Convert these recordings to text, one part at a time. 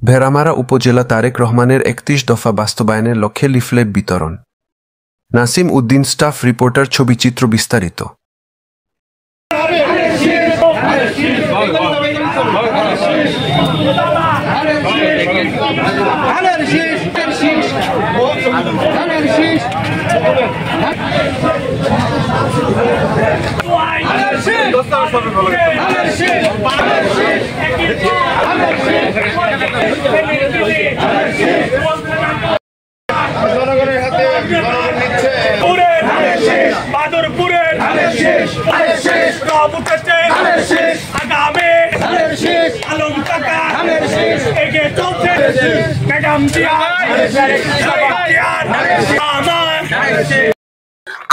ভেড়ামারা উপজেলা তারেক রহমানের ৩১ দফা বাস্তবায়নের লক্ষ্যে লিফলেট বিতরণ। নাসিম উদ্দিন, স্টাফ রিপোর্টার, ছবিচিত্র বিস্তারিত।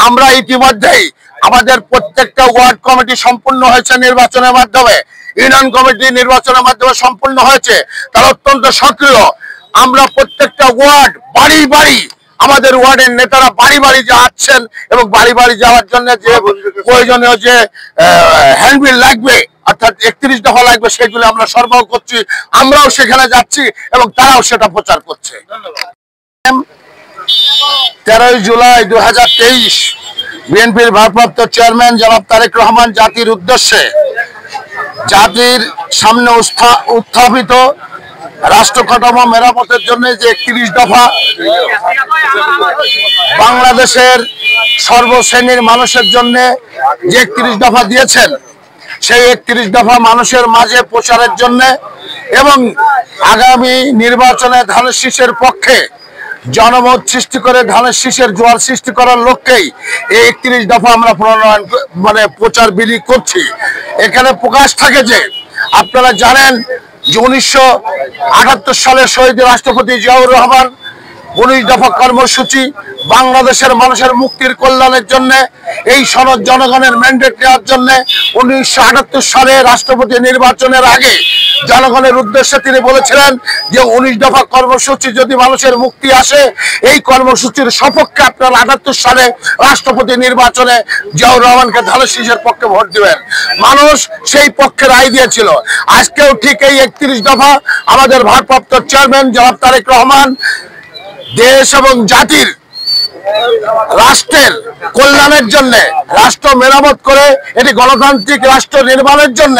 আমরা ইতিমধ্যেই আমাদের প্রত্যেকটা ওয়ার্ড কমিটি সম্পূর্ণ হয়েছে নির্বাচনের মাধ্যমে, ইউনিয়ন কমিটি নির্বাচনের মাধ্যমে সম্পূর্ণ হয়েছে। তারা অত্যন্ত সক্রিয়। আমরা প্রত্যেকটা ওয়ার্ড বাড়ি বাড়ি আমাদের ওয়ার্ডের নেতারা বাড়ি বাড়ি যাচ্ছেন এবং বাড়ি বাড়ি যাওয়ার জন্য যে প্রয়োজনীয় যে হ্যান্ডবিল লাগবে অর্থাৎ ৩১ দফা লাগবে সেগুলো আমরা সরবরাহ করছি। আমরাও সেখানে যাচ্ছি এবং তারাও সেটা প্রচার করছে। ১৩ জুলাই ২০২৩ বিএনপির ভারপ্রাপ্ত চেয়ারম্যান জনাব তারেক রহমান জাতির উদ্দেশ্যে জাতির সামনে উত্থাপিত রাষ্ট্র কাঠামো মেরামতের জন্য যে ৩১ দফা বাংলাদেশের সর্বশ্রেণীর মানুষের জন্য যে ৩১ দফা দিয়েছেন, সেই ৩১ দফা মানুষের মাঝে প্রচারের জন্য এবং আগামী নির্বাচনে ধানের শীষের পক্ষে জনমত সৃষ্টি করে ধানের শীষের জোয়ার সৃষ্টি করার লক্ষ্যেই এই ৩১ দফা আমরা প্রণয়ন প্রচার বিলি করছি। এখানে প্রকাশ থাকে যে আপনারা জানেন যে ১৯৭৮ সালে শহীদ রাষ্ট্রপতি জিয়াউর রহমান ১৯ দফা কর্মসূচি বাংলাদেশের মানুষের মুক্তির কল্যাণের জন্য, এই সনদ জনগণের ম্যান্ডেট নেওয়ার জন্য ১৯৭৮ সালে রাষ্ট্রপতি নির্বাচনের আগে জনগণের উদ্দেশ্যে তিনি বলেছিলেন যে ১৯ দফা কর্মসূচি যদি মানুষের মুক্তি আসে, এই কর্মসূচির সপক্ষে আপনারা ৭৮ সালে রাষ্ট্রপতি নির্বাচনে জিয়াউর রহমানকে ধানের শীষের পক্ষে ভোট দিবেন। মানুষ সেই পক্ষে রায় দিয়েছিল। আজকেও ঠিক এই ৩১ দফা আমাদের ভারপ্রাপ্ত চেয়ারম্যান জনাব তারেক রহমান দেশ এবং জাতির রাষ্ট্রের কল্যাণের জন্য, রাষ্ট্র মেরামত করে এটি গণতান্ত্রিক রাষ্ট্র নির্মাণের জন্য,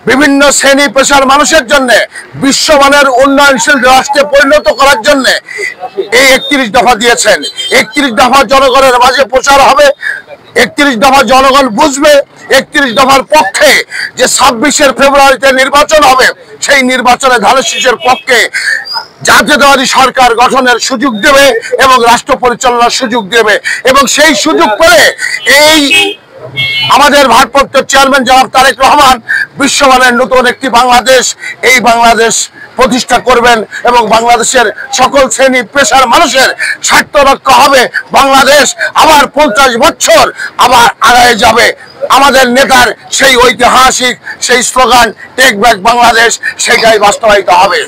বিভিন্ন শ্রেণী পেশার মানুষের জন্য বিশ্বমানের উন্নয়নশীল রাষ্ট্রে পরিণত করার জন্য এই ৩১ দফা দিয়েছেন। ৩১ দফা জনগণের মাঝে প্রচার হবে, ৩১ দফা জনগণ বুঝবে। ৩১ দফার পক্ষে যে ২৬ ফেব্রুয়ারিতে নির্বাচন হবে, সেই নির্বাচনে ধানের শীষের পক্ষে জাতীয়তাবাদী সরকার গঠনের সুযোগ দেবে এবং রাষ্ট্র পরিচালনার সুযোগ দেবে এবং সেই সুযোগ পেলে এই আমাদের ভারপ্রাপ্ত চেয়ারম্যান জনাব তারেক রহমান বিশ্বমানের নতুন একটি বাংলাদেশ, এই বাংলাদেশ প্রতিষ্ঠা করবেন এবং বাংলাদেশের সকল শ্রেণী পেশার মানুষের স্বার্থ রক্ষা হবে। বাংলাদেশ আবার ৫০ বছর আবার আগায় যাবে। আমাদের নেতার সেই ঐতিহাসিক সেই স্লোগান টেক ব্যাক বাংলাদেশ, সেটাই বাস্তবায়িত হবে।